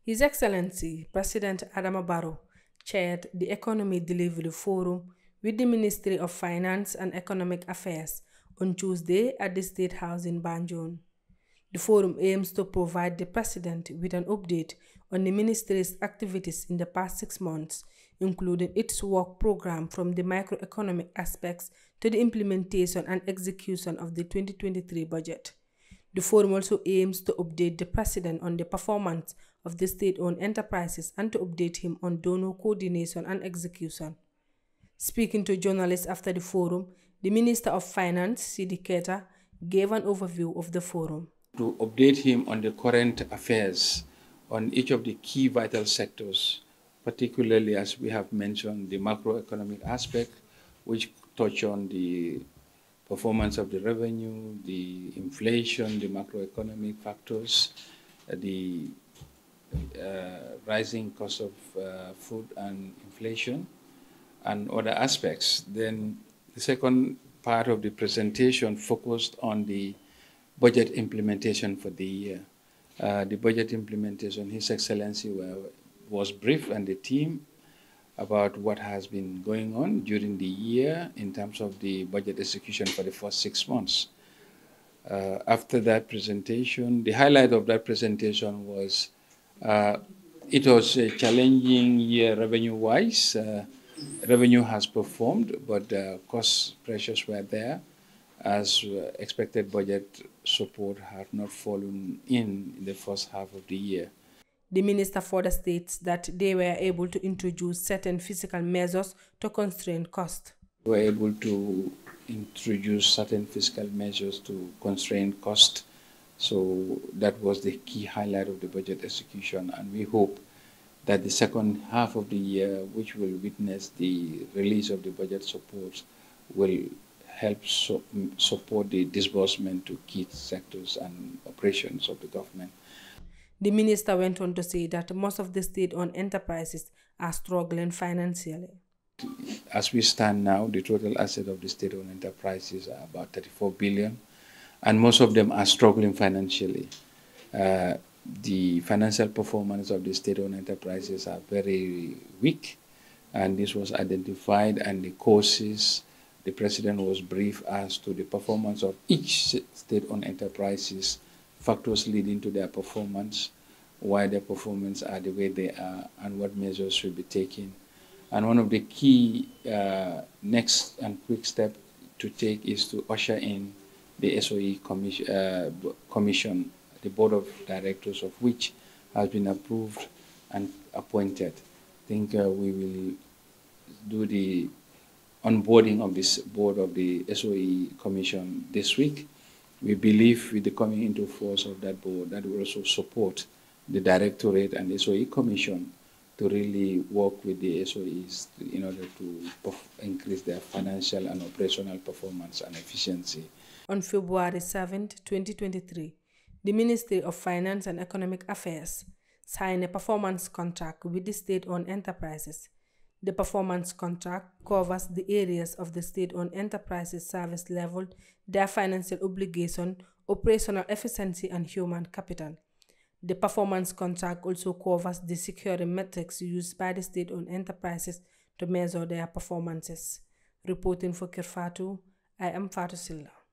His Excellency President Adama Barrow chaired the Economy Delivery Forum with the Ministry of Finance and Economic Affairs on Tuesday at the State House in Banjul. The forum aims to provide the President with an update on the Ministry's activities in the past 6 months, including its work program from the microeconomic aspects to the implementation and execution of the 2023 budget. The forum also aims to update the President on the performance of the state-owned enterprises and to update him on donor coordination and execution. Speaking to journalists after the forum, the Minister of Finance, Kerr, gave an overview of the forum. To update him on the current affairs on each of the key vital sectors, particularly as we have mentioned the macroeconomic aspect, which touch on the performance of the revenue, the inflation, the macroeconomic factors, the rising cost of food and inflation, and other aspects. Then the second part of the presentation focused on the budget implementation for the year. The budget implementation, His Excellency was briefed and the team about what has been going on during the year in terms of the budget execution for the first 6 months. After that presentation, the highlight of that presentation was it was a challenging year revenue-wise. Revenue has performed, but cost pressures were there as expected budget support had not fallen in the first half of the year. The minister further states that they were able to introduce certain fiscal measures to constrain cost. We were able to introduce certain fiscal measures to constrain cost. So that was the key highlight of the budget execution, and we hope that the second half of the year, which will witness the release of the budget support, will help support the disbursement to key sectors and operations of the government. The minister went on to say that most of the state-owned enterprises are struggling financially. As we stand now, the total asset of the state-owned enterprises are about 34 billion, and most of them are struggling financially. The financial performance of the state-owned enterprises are very weak, and this was identified, and the causes, the President was briefed as to the performance of each state-owned enterprises, factors leading to their performance, why their performance are the way they are, and what measures should be taken. And one of the key next and quick step to take is to usher in the SOE commission, the board of directors of which has been approved and appointed. I think we will do the onboarding of this board of the SOE commission this week. We believe with the coming into force of that board, that will also support the Directorate and the SOE Commission to really work with the SOEs in order to increase their financial and operational performance and efficiency. On February 7, 2023, the Ministry of Finance and Economic Affairs signed a performance contract with the state-owned enterprises. The performance contract covers the areas of the state-owned enterprises service level, their financial obligation, operational efficiency, and human capital. The performance contract also covers the security metrics used by the state-owned enterprises to measure their performances. Reporting for Fatou, I am Fatou.